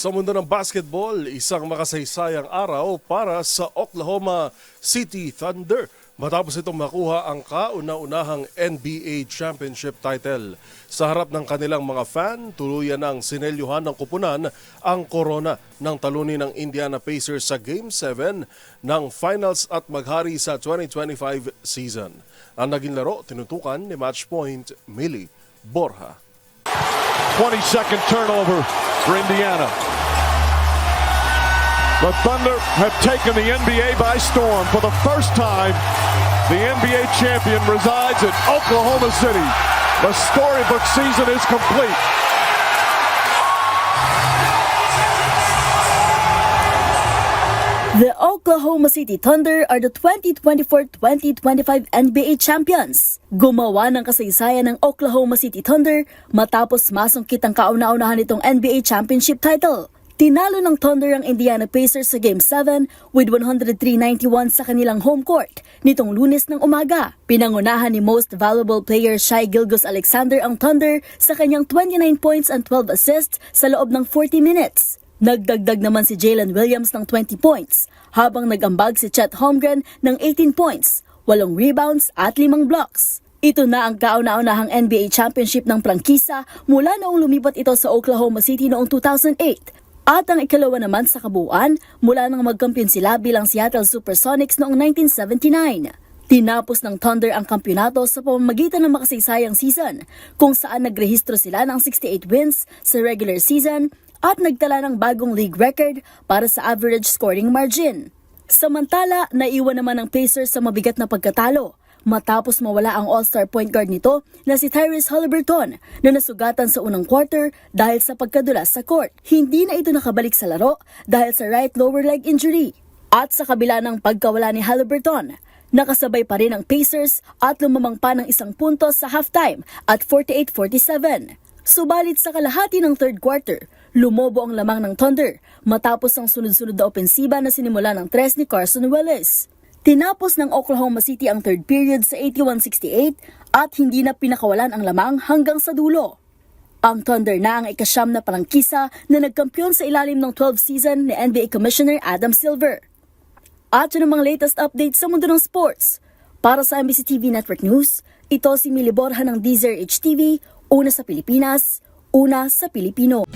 Sa mundo ng basketball, isang makasaysayang araw para sa Oklahoma City Thunder matapos itong makuha ang kauna-unahang NBA Championship title. Sa harap ng kanilang mga fan, tuluyan ang sinelyuhan ng kupunan ang korona ng talunin ng Indiana Pacers sa Game 7 ng Finals at maghari sa 2025 season. Ang naging laro, tinutukan ni Matchpoint Millie Borja. 22nd turnover for Indiana. The Thunder have taken the NBA by storm. For the first time, the NBA champion resides in Oklahoma City. The storybook season is complete. The Oklahoma City Thunder are the 2024-2025 NBA champions. Gumawa ng kasaysayan ng Oklahoma City Thunder matapos masungkit ang kauna-unahan nitong NBA championship title. Tinalo ng Thunder ang Indiana Pacers sa Game 7 with 103-91 sa kanilang home court nitong Lunes ng umaga. Pinangunahan ni Most Valuable Player Shai Gilgeous-Alexander ang Thunder sa kanyang 29 points and 12 assists sa loob ng 40 minutes. Nagdagdag naman si Jalen Williams ng 20 points, habang nag-ambag si Chet Holmgren ng 18 points, 8 rebounds at 5 blocks. Ito na ang kauna-unahang NBA championship ng prangkisa mula noong lumipat ito sa Oklahoma City noong 2008. At ang ikalawa naman sa kabuuan mula nang magkampiyon sila bilang Seattle Supersonics noong 1979. Tinapos ng Thunder ang kampyonato sa pamamagitan ng makasaysayang season kung saan nagrehistro sila ng 68 wins sa regular season at nagtala ng bagong league record para sa average scoring margin. Samantala, naiwan naman ng Pacers sa mabigat na pagkatalo matapos mawala ang all-star point guard nito na si Tyrese Haliburton na nasugatan sa unang quarter dahil sa pagkadulas sa court. Hindi na ito nakabalik sa laro dahil sa right lower leg injury. At sa kabila ng pagkawala ni Haliburton, nakasabay pa rin ang Pacers at lumamang pa ng 1 puntos sa halftime at 48-47. Subalit sa kalahati ng third quarter, lumobo ang lamang ng Thunder matapos ang sunod-sunod na opensiba na sinimula ng 3 ni Carson Willis. Tinapos ng Oklahoma City ang third period sa 81-68 at hindi na pinakawalan ang lamang hanggang sa dulo. Ang Thunder na ang ikasyam na prangkisa na nagkampiyon sa ilalim ng 12th season ni NBA Commissioner Adam Silver. At yun ang mga latest updates sa mundo ng sports. Para sa MBC TV Network News, ito si Millie Borja ng DZRH TV, una sa Pilipinas, una sa Pilipino.